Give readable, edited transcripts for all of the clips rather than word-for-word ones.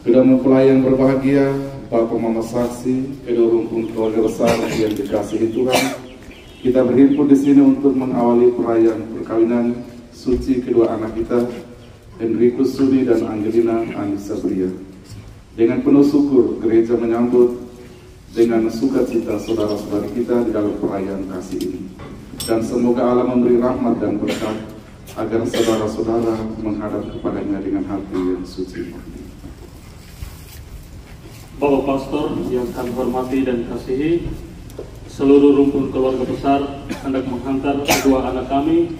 Kedua mempelai yang berbahagia, Bapak Mama Saksi, kedua rumpun keluarga besar yang dikasihi Tuhan, kita berhimpun di sini untuk mengawali perayaan perkawinan suci kedua anak kita, Enrikus Suni dan Angelina Anissa Bria. Dengan penuh syukur, gereja menyambut dengan sukacita saudara-saudari kita di dalam perayaan kasih ini. Dan semoga Allah memberi rahmat dan berkat agar saudara-saudara menghadap kepadanya dengan hati yang suci. Bapak Pastor yang kami hormati dan kasihi, seluruh rumpun keluarga besar hendak menghantar kedua anak kami,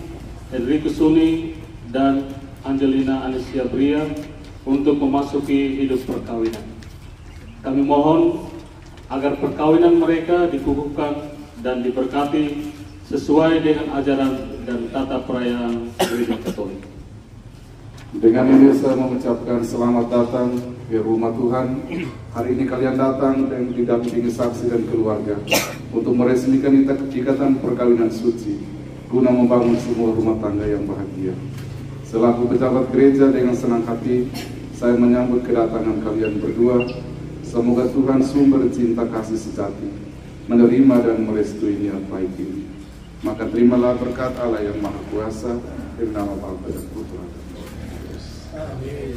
Enrikus Suni dan Angelina Anissa Bria, untuk memasuki hidup perkawinan. Kami mohon agar perkawinan mereka dikukuhkan dan diberkati sesuai dengan ajaran dan tata perayaan Gereja Katolik. Dengan ini saya mengucapkan selamat datang ke rumah Tuhan. Hari ini kalian datang dan didampingi saksi dan keluarga untuk meresmikan ikatan perkawinan suci guna membangun semua rumah tangga yang bahagia. Selaku pejabat gereja, dengan senang hati saya menyambut kedatangan kalian berdua. Semoga Tuhan sumber cinta kasih sejati menerima dan merestui niat baik ini. Maka terimalah berkat Allah yang Maha Kuasa, dalam nama Bapa dan Putra dan Roh Kudus. Amin.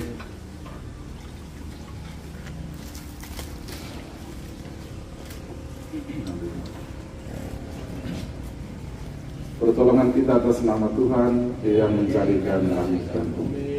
Pertolongan kita atas nama Tuhan yang mencarikan langit dan bumi.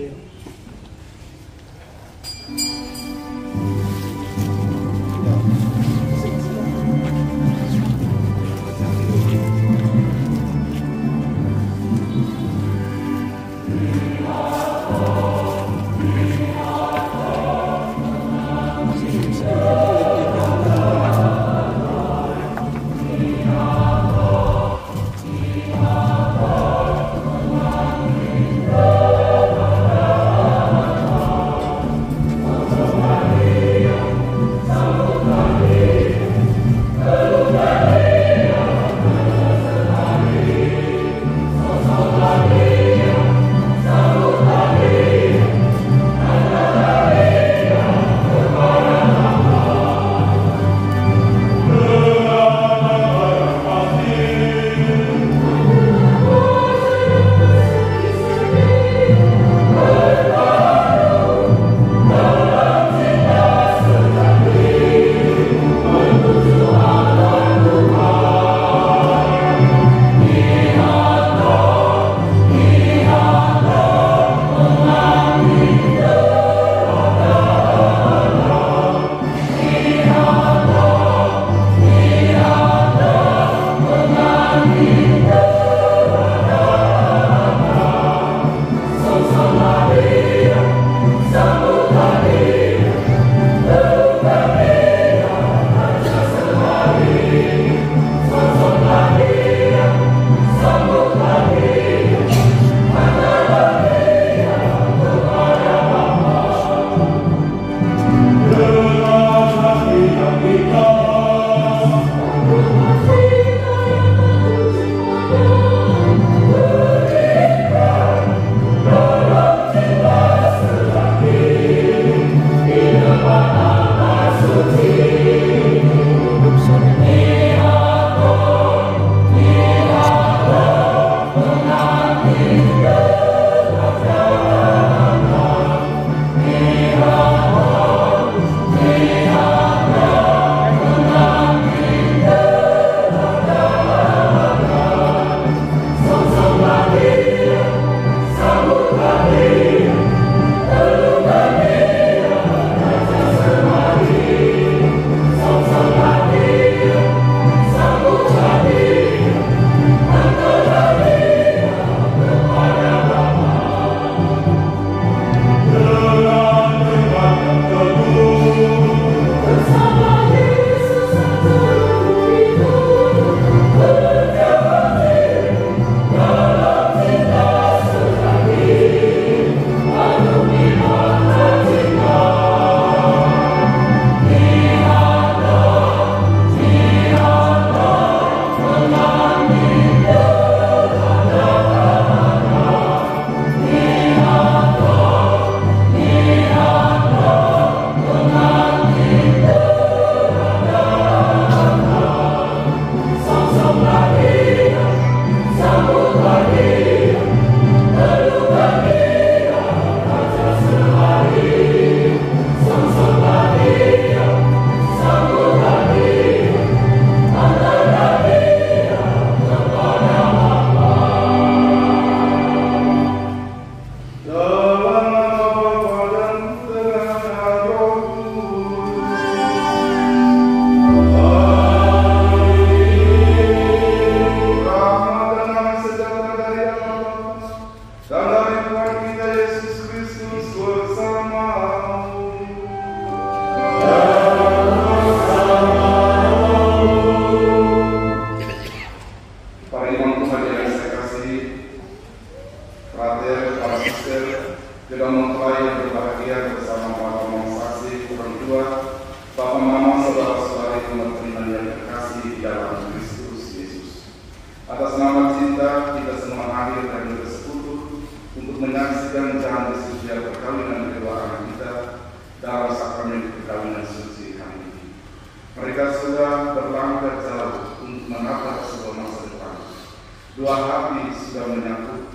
dua hati sudah menyatu,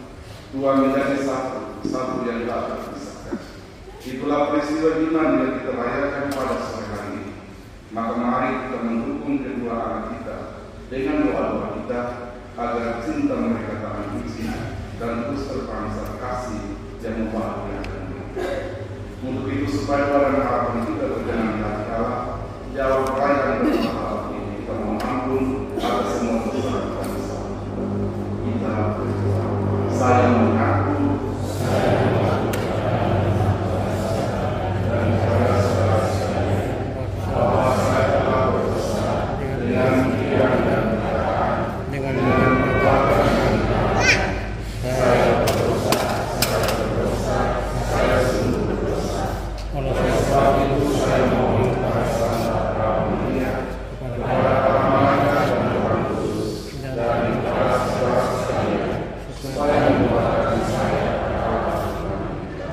dua menjadi satu, satu yang tak terpisahkan. Itulah peristiwa iman yang kita rayakan pada sore hari ini. Maka mari kita mendukung kedua anak kita dengan doa-doa kita agar cinta mereka tak mencuci dan terus terpancar kasih yang membahagiakan mereka. Untuk itu supaya pada harapan kita berjalan di hati Allah, jawab perayaan berpahala ini kita mohon ampun atas semua kesalahan bangsa. Kita berdoa. Saya mengaku dan saya saudara-saudara bahwa saya telah berdosa dengan pikiran dan perkataan dengan perbuatan dan kata. Saya berdosa, saya sungguh berdosa. Oleh sebab itu saya mohon kepada Sang Maha Mulia, kepada para malaikat dan Tuhan Kudus, dan kepada saudara sekalian, supaya memudahkan saya pada Allah Tuhan kita.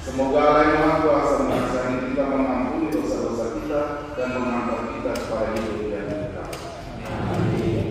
Semoga Allah yang Maha Kuasa mengasihi kita, mengampuni dosa-dosa kita, dan mengantar kita kepada hidup yang kekal. Amin.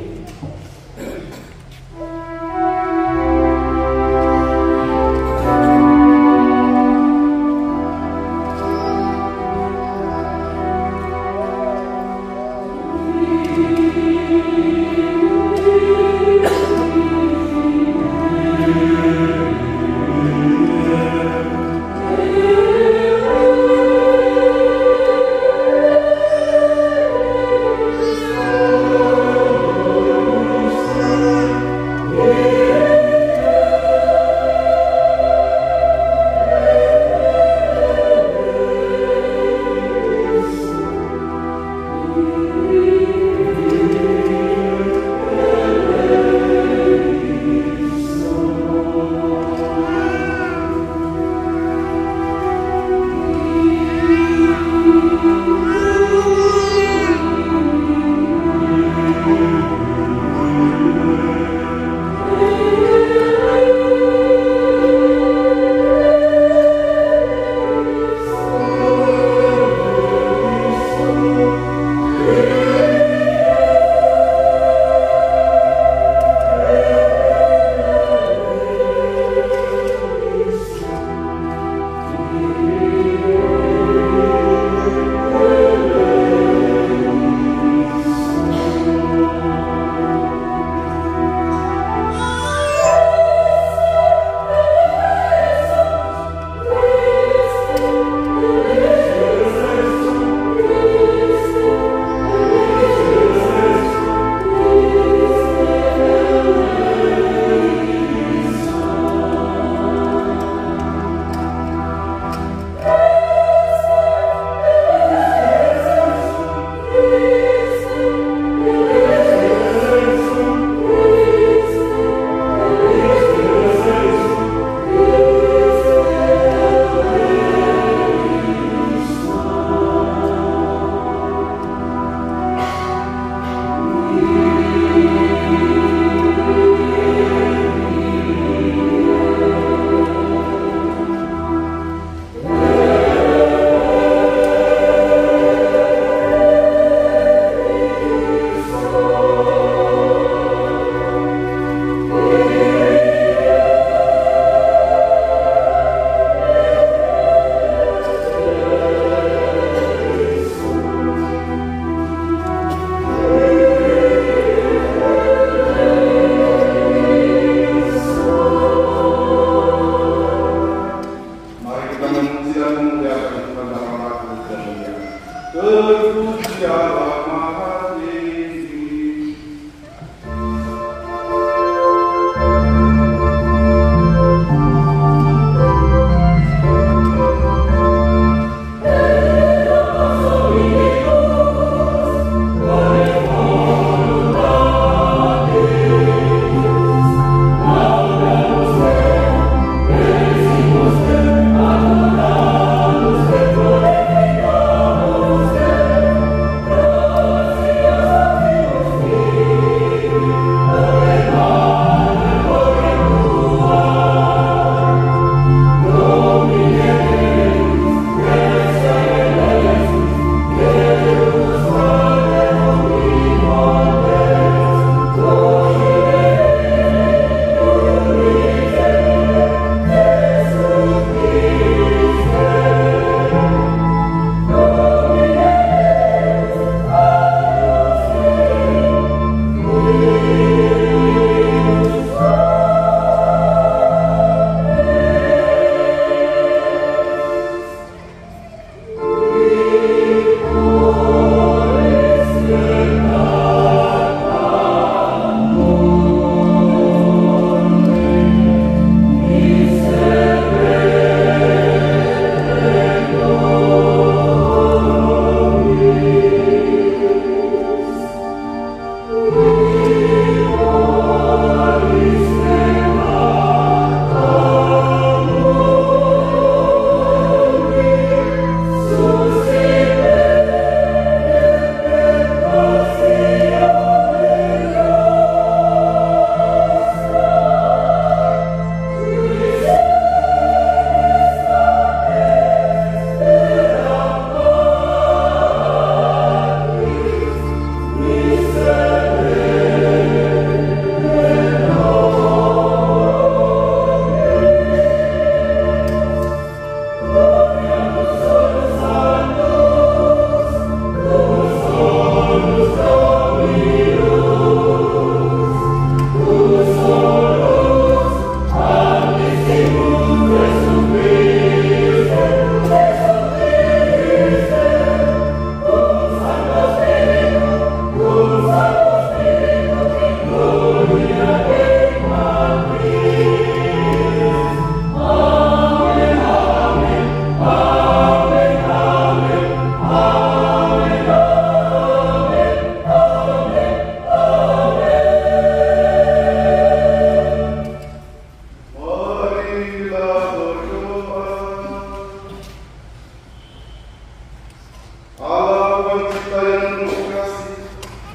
Tuhan cipta yang penuh kasih,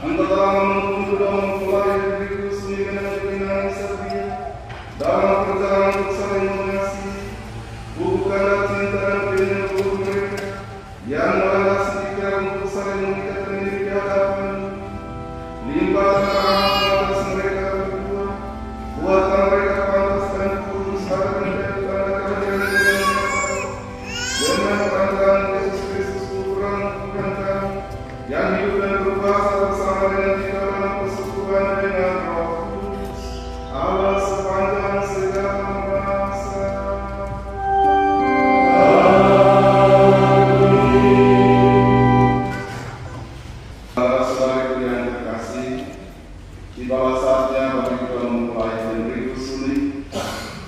Engkau telah menuntun kedua mempelai diriku sendiri dengan setia dalam perjalanan untuk saling mengasihi. Bukanlah cinta dan penyembuh mereka yang melandasi pikiran untuk saling mengikatkan diri di hadapan. Limpahkan rahmat atas mereka berdua, buatkan mereka pantas dan kudus akan menjadi tanda kerajaan yang nyata. Dengan perantaraan Yesus Kristus Tuhan kami, yang hidup dan berkuasa bersama dengan kita dalam persekutuan dengan Roh Kudus, Allah sepanjang segala masa. Saudara-saudara yang terkasih, di bawah saatnya bagi kita memulai Henry Kusuni,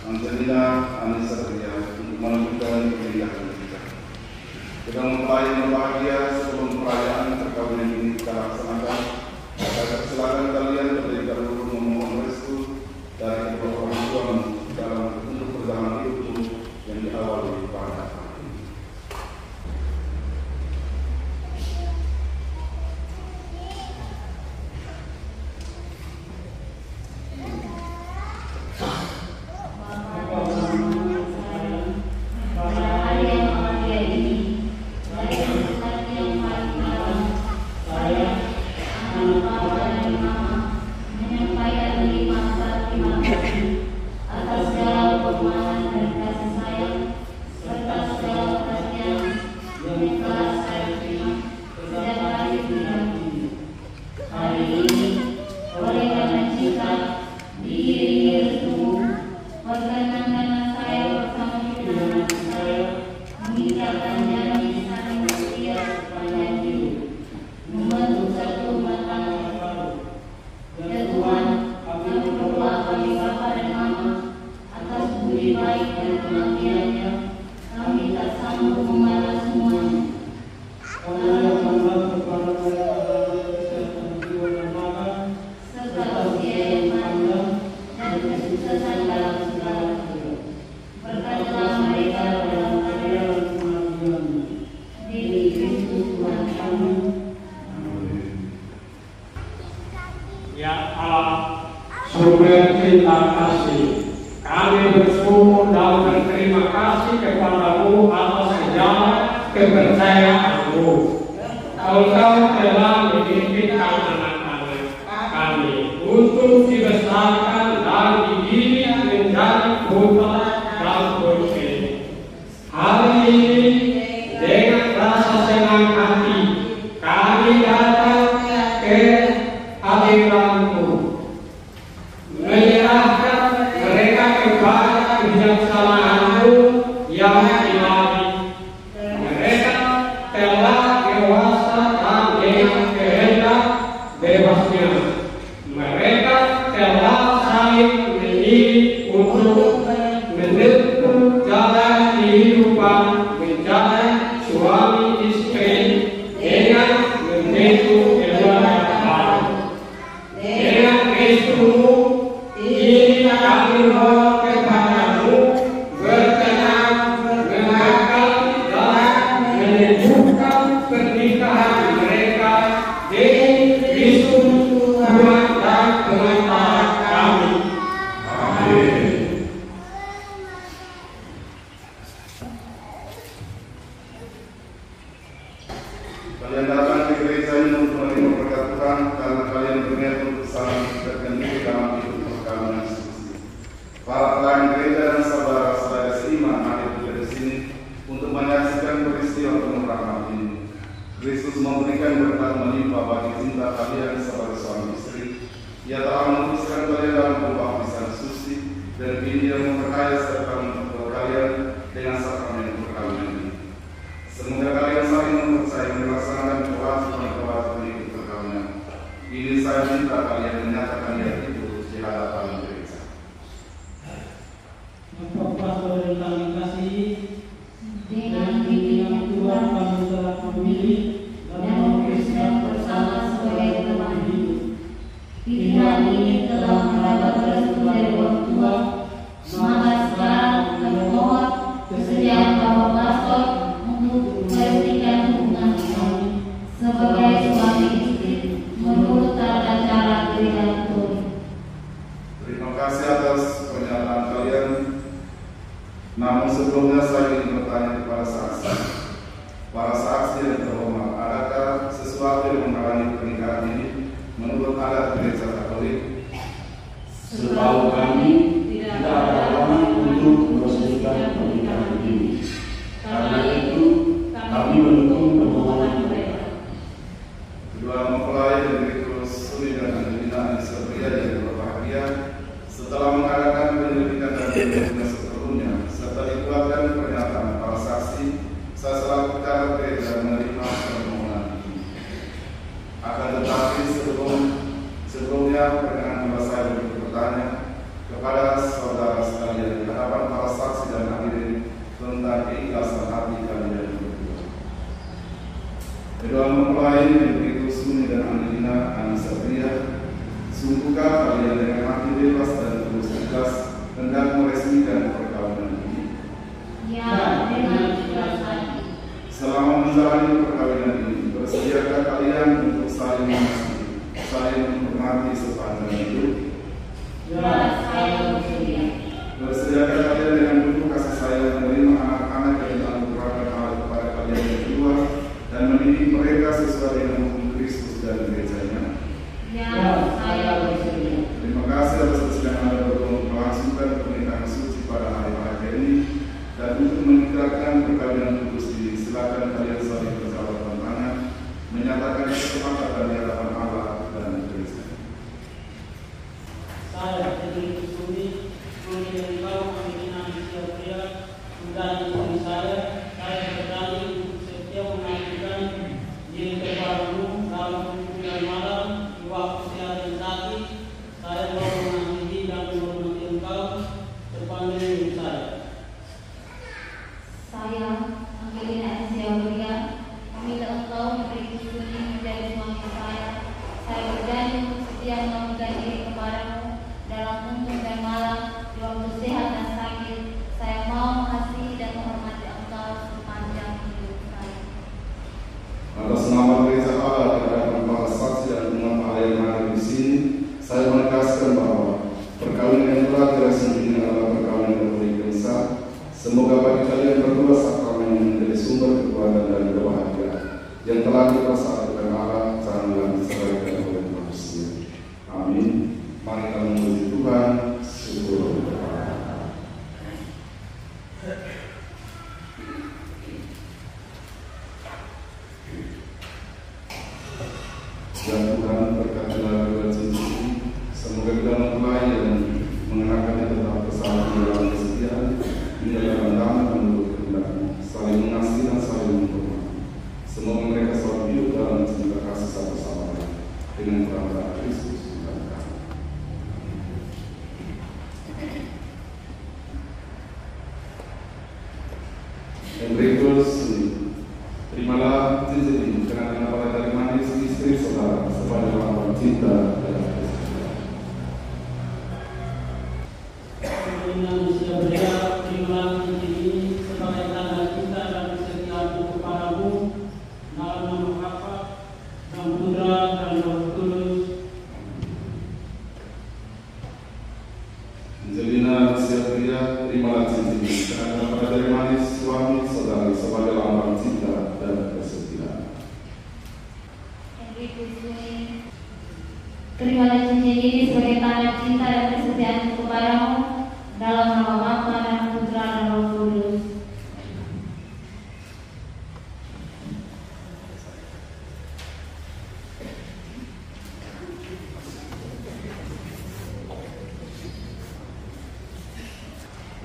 Angelina Anissa Ria untuk menentukan pernikahan kita. Kita memulai yang bahagia sebelum perayaan perkawinan ini kita laksanakan. Silakan kalian terlebih dahulu memohon restu dari kedua orang tua dalam untuk perjalanan hidup yang diawali pada Terima kasih. Kami bersyukur dan berterima kasih kepadamu atas segala kepercayaanmu. Engkau telah mendidik anak-anak kami untuk dibesarkan dan dididik menjadi putra dan putri. Hari ini dengan rasa senang hati kami datang ke hadiratmu, menyerahkan mereka kepada kebijaksanaan-Mu yang ilahi. Mereka telah dewasa dan dengan kehendak bebasnya. Mereka telah saling memilih untuk menempuh jalan kehidupan menjadi suami istri dengan membentuk keluarga baru. Dengan restumu ini kami mohon kepadamu berkenan mengakali dan menyembuhkan pernikahan mereka di Kristus Tuhan dan Pengantar kami. Amin. Kalian datang ke gereja ini untuk menerima berkat Tuhan karena kalian berniat untuk saling mendekatkan diri dalam hidup perkawinan suci. Para pelayan gereja dan saudara-saudara seiman hadir di sini untuk menyaksikan peristiwa pernikahan ini. Kristus memberikan berkat melimpah bagi cinta kalian sebagai suami istri. Ia telah memutuskan kalian dalam pembaptisan suci dan kini Dia memperkaya serta memperkuat kalian dengan sakramen perkawinan ini. Semoga kalian saling mempercayai melaksanakan kewajiban-kewajiban hidup perkawinan. Ini saya minta kalian menyatakan niat itu di hadapan gereja. Bapak saudara yang kami kasihi, dengan bimbingan Tuhan kami telah memilih dan mengutuskan bersama sebagai teman hidup. Pilihan ini telah mendapat restu dari orang tua, maka sekarang kami mohon kesediaan saksi yang terhormat, adakah sesuatu yang menghalangi pernikahan ini menurut adat gereja Katolik? Setahu kami tidak ada halangan untuk meresmikan pernikahan ini. Karena itu kami mendukung permohonan mereka. Kedua mempelai Henrikus Suni dan Angelina Anissa yang berbahagia setelah mengadakan penyelidikan dan penyelidikan sebelumnya serta dikeluarkan pernyataan para saksi, saya selaku pejabat gereja menerima permohonan ini. Akan tetapi sebelumnya perkenankan saya bertanya kepada saudara sekalian di hadapan para saksi dan hadirin tentang keikhlasan hati kalian berdua. Kedua mempelai Henrikus Suni dan Angelina Anissa sungguhkah kalian dengan hati bebas dan tulus ikhlas hendak meresmikan perkawinan ini? Ya, dengan ikhlas hati. Selama menjalani perkawinan ini, bersediakah kalian untuk saling mengasihi, saling menghormati sepanjang hidup? Ya, saya bersedia. Bersediakah kalian dengan penuh kasih sayang menerima anak-anak yang dianugerahkan Allah kepada kalian yang kedua dan mendidik mereka sesuai dengan hukum Kristus dan gerejanya? Ya, saya bersedia. Terima kasih atas kesediaan Anda berdua melangsungkan pernikahan suci pada hari raya ini dan untuk mengikrarkan perkawinan kudus ini, silakan kalian saling berjabat tangan menyatakan kesepakatan di hadapan Allah dan gereja. Saya Henrikus Suni, yang engkau Angelina Anissa dan istri saya berjanji untuk setia mengabdikan diri kepadamu dalam kumpulan malam di waktu siang dan tadi. Saya mau mengasihi dan menghormati engkau sepanjang hidup saya. Saya Angelina Anissa, meminta engkau Henrikus Suni menjadi suami saya. Saya berjanji untuk setia mengabdikan diri kepadamu dalam kumpul dan malam di waktu sehat dan sakit. Saya mau mengasihi dan menghormati engkau sepanjang hidup saya. Atas nama gereja Allah di hadapan para saksi dan umat Allah yang hadir di sini, saya menegaskan bahwa perkawinan yang telah diresmikan adalah perkawinan Katolik yang sah. Semoga bagi kalian berdua sakramen yang menjadi sumber kekuatan dan kebahagiaan yang telah dipersatukan Allah janganlah diceraikan oleh manusia. Amin. Mari kita memuji Tuhan. Syukur kepada Allah. Ya Tuhan, berkatilah kedua cincin ini. Semoga kita mempelai dan mengenakannya tetap bersama dalam kesetiaan, di dalam damai menurut kehendak-Mu, saling mengasihi dan saling menghormati. Semoga mereka selalu hidup dalam cinta kasih satu sama lain dengan perantara Kristus dan kami. Henrikus Suni, terimalah cincin ini karena pada dari manis istri saudara sebagai lambang cinta dan kesetiaan. Angelina Anissa terimalah cincin ini sebagai tanda cinta dan kesetiaanku kepadamu dalam nama Bapa dan Putra dan Roh Kudus. Angelina Anissa terimalah cincin ini karena pada dari manis suami saudara sebagai lambang cinta dan kesetiaan. Henrikus Suni, terimalah cincin ini sebagai tanda cinta dan kesetiaanku kepadamu dalam nama Bapa dan Putra dan Roh Kudus.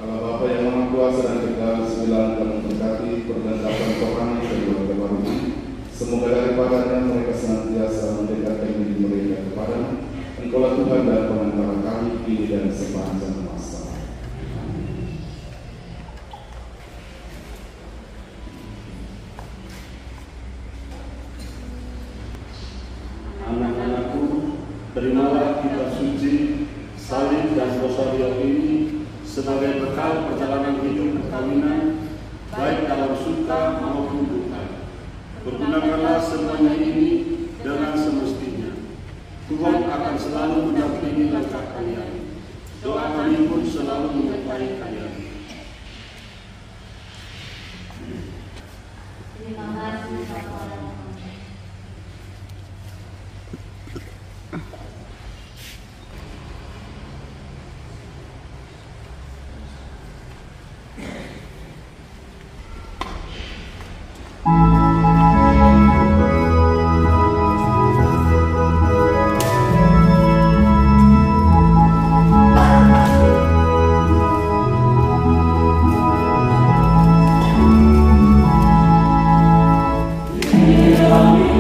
Allah Bapa yang Maha Kuasa dan kita sembilan dan memberkati pergentapan rohani keluarga baru ini. Semoga daripadanya mereka senantiasa mendekatkan diri mereka kepada Engkaulah Tuhan dan pengantara kami kini dan sepanjang masa. Anak-anakku, terimalah kitab suci, salib dan rosario ini sebagai bekal perjalanan hidup perkawinan, baik dalam suka maupun duka. Pergunakanlah semuanya ini dengan semestinya. Tuhan akan selalu mendampingi langkah kalian. Doa kami pun selalu menyertai kalian. Terima kasih. Kepada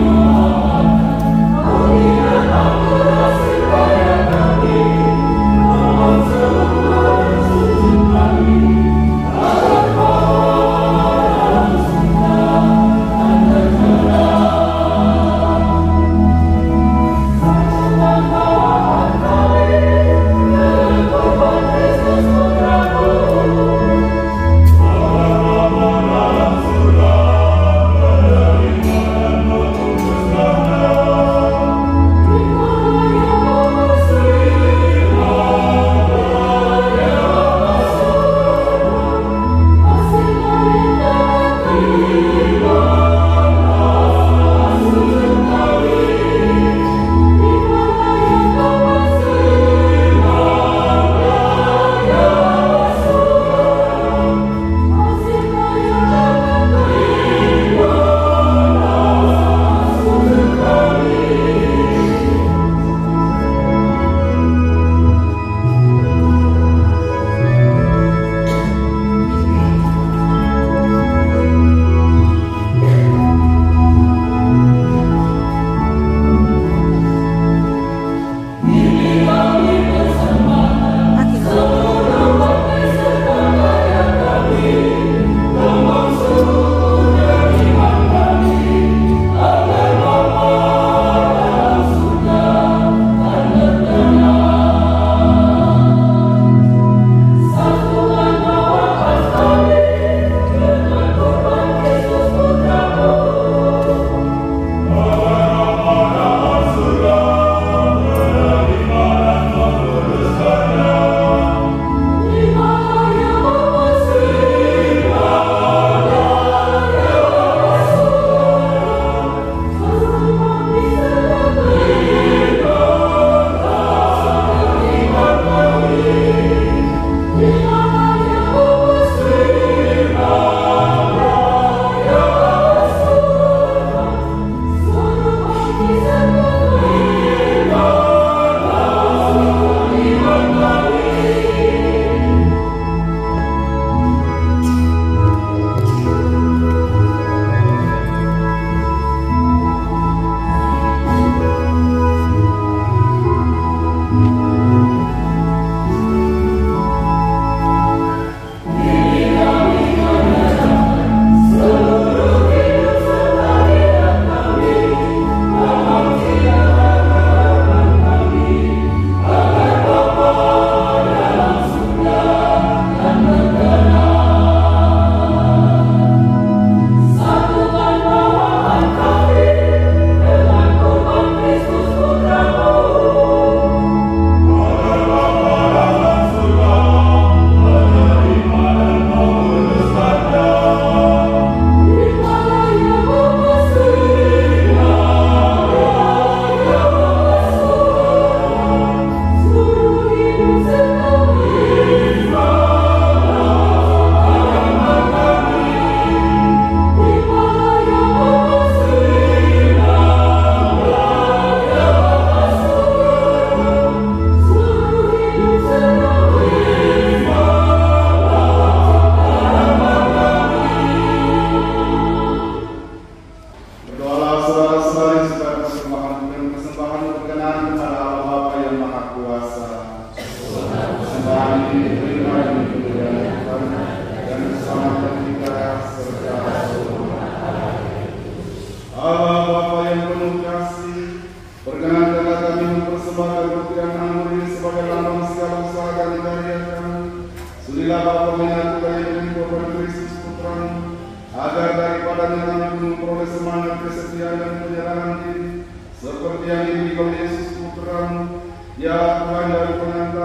Tuhan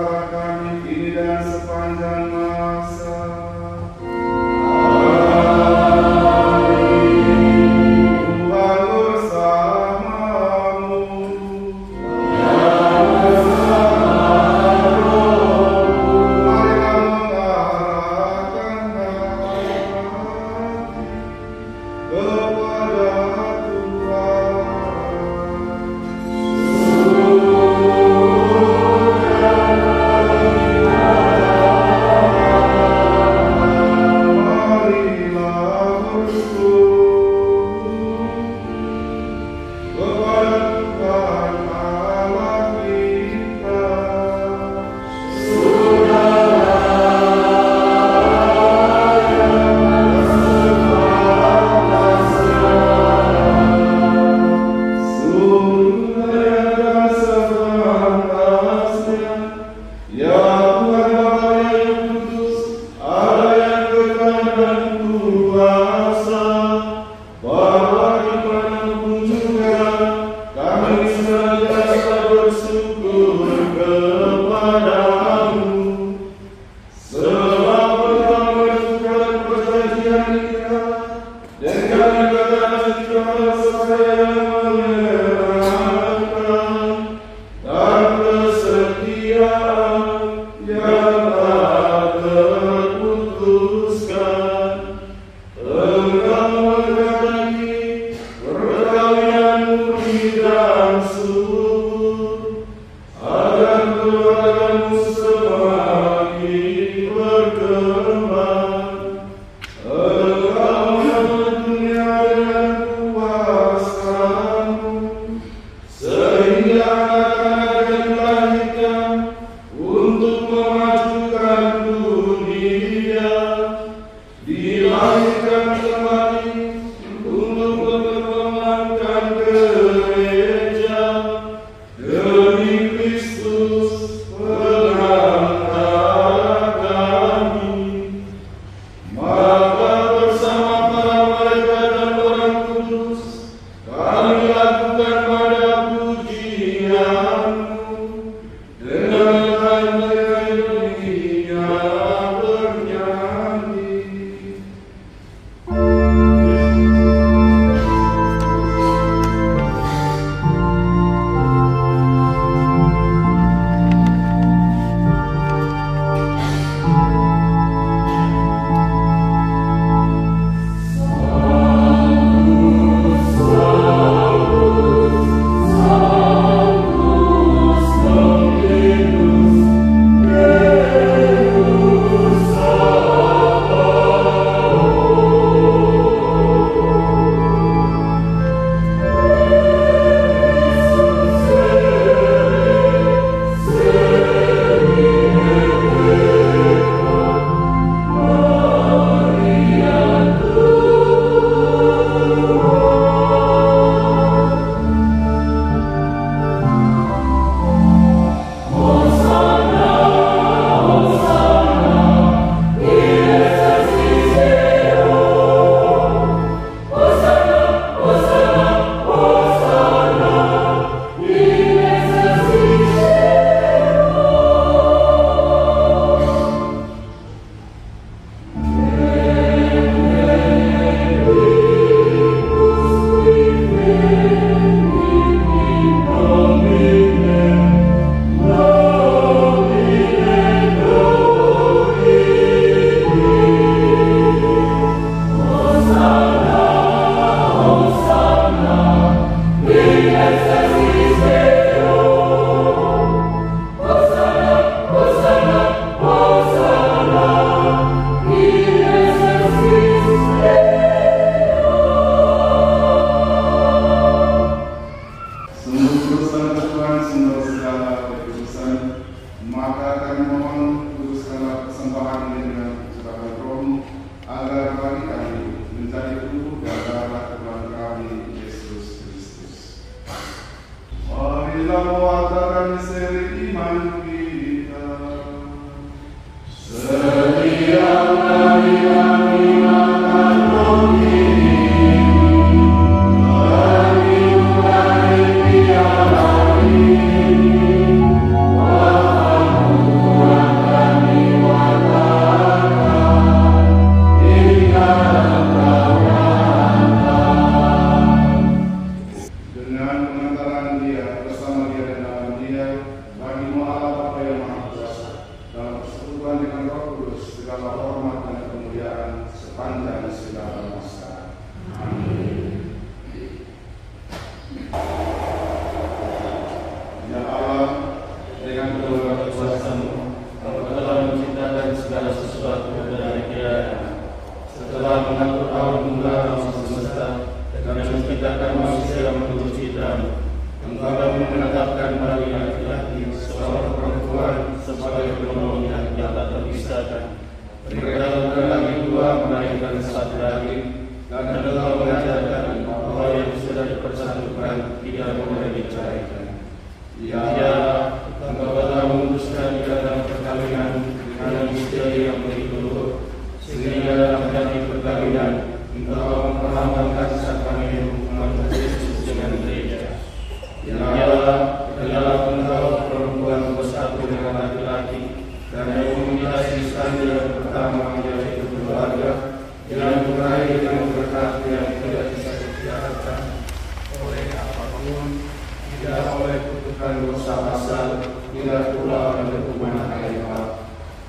oleh kutukan dosa asal, tidak pula oleh hukuman akhirat.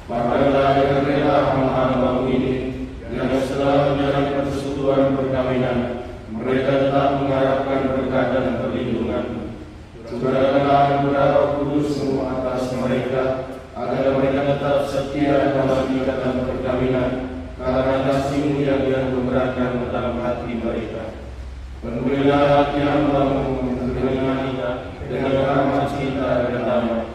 Bahkanlah dengan rela hamba-hamba-Mu ini, yang setelah menjalani persekutuan perkawinan, mereka tetap mengharapkan berkat dan perlindungan. Curahkanlah anugerah Roh Kudus-Mu atas mereka, agar mereka tetap setia dalam ikatan perkawinan, karena kasih-Mu yang dianugerahkan dalam hati mereka. Penuhilah hati hamba-Mu dengan rahmat cinta dan damai,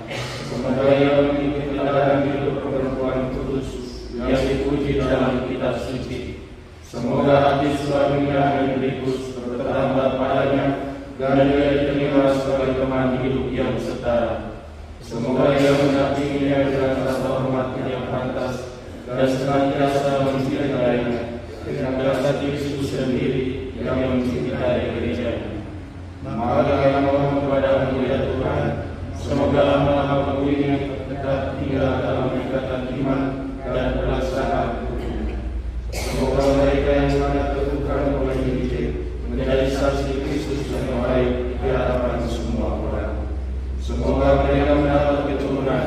semoga ia memiliki teladan hidup perempuan kudus yang dipuji dalam kitab suci. Semoga hati suaminya Henrikus bertambah padanya, dan ia diterima sebagai teman hidup yang setara. Semoga ia mendampinginya dengan rasa hormat yang pantas, dan senantiasa mencintainya dengan rasa Kristus sendiri yang mencintai gereja. Maka yang mohon kepada-Mu ya Tuhan, semoga hamba-Mu ini tetap tinggal dalam ikatan iman dan pelaksanaan hukum. Semoga mereka yang sangat terbuka oleh Injil menjadi saksi Kristus yang baik di hadapan semua orang. Semoga mereka mendapat keturunan,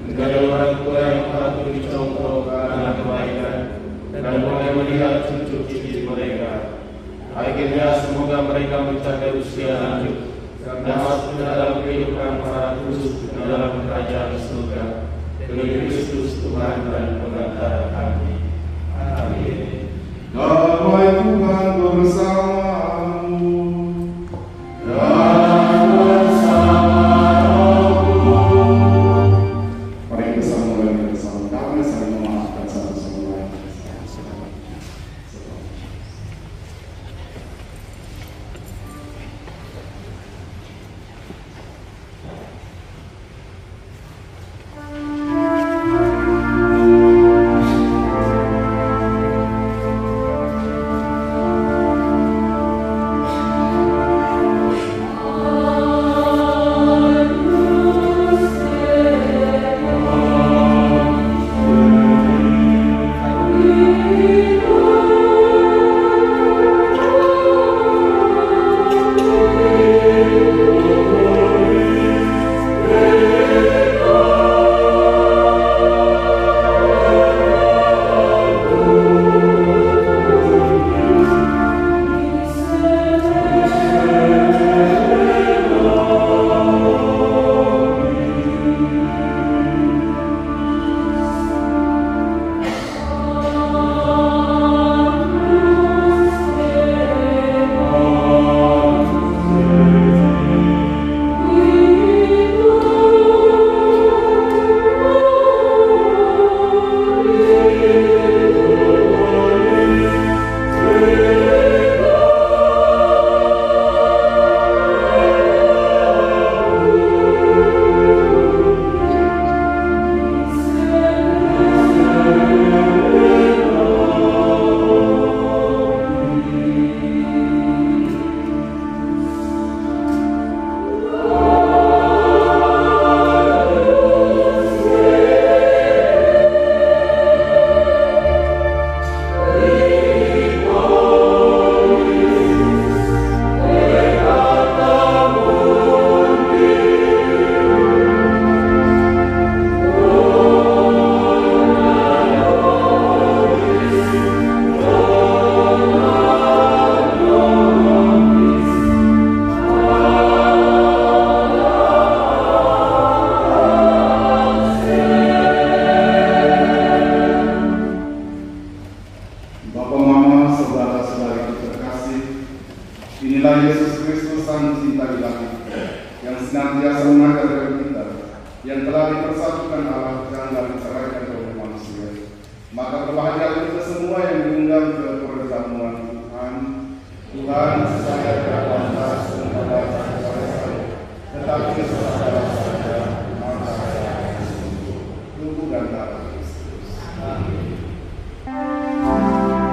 menjadi orang tua yang patut dicontoh karena kebaikan, dan boleh melihat cucu-cucu mereka. Akhirnya semoga mereka mencapai usia lanjut dan masuk dalam kehidupan para kudus di dalam kerajaan surga. Demi Kristus Tuhan dan Pengantara kami. Amin. Damai Tuhan bersamamu. Dan bersamamu. Mari kita mulai bersama damai saling memaafkan satu sama lain. Inilah Yesus Kristus Sang Cinta Ilahi, yang senantiasa mengajar kita, yang telah dipersatukan Allah dan diceraikan oleh manusia. Maka berbahagia kita semua yang diundang ke perjamuan Tuhan. Tuhan saya berkata kepada saya, tetapi saudara saja maka saya sembuh. Tubuh dan darah Kristus. Amin. Sahabatku,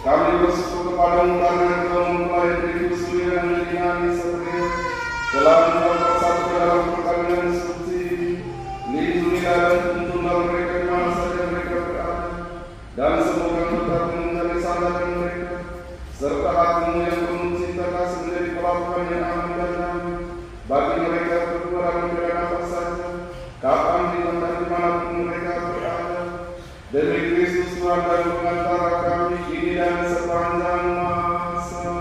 Kami bersyukur kepadamu karena Engkau mempelai Kristus yang menjadi setia telah membuat bersatu dalam perkawinan suci. Lindungi dan tuntunlah mereka di mana saja mereka berada, dan semoga tetap menjadi sandaran mereka, serta hatimu yang penuh cinta kasih menjadi pelabuhan yang aman dan damai bagi mereka berdua dalam beda apa saja, kapan di tempat dimanapun mereka berada. Demi Kristus Tuhan dan pengantara kami kini dan sepanjang masa.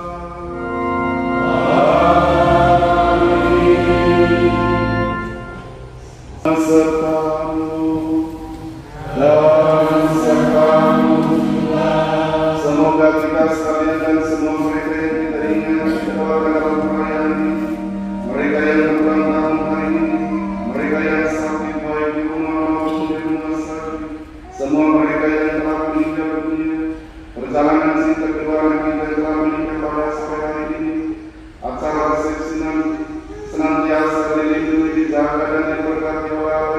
Semoga kita sekalian dan semua mereka yang kita ingat keluarga dalam perayaan ini, mereka yang berulang tahun hari ini, mereka yang sakit baik di rumah maupun di rumah sakit, semua mereka yang telah meninggal dunia, perjalanan cinta keluarga kita telah meninggal pada sore hari ini, acara resepsi nanti senantiasa dilindungi, dijaga dan diberkati oleh Allah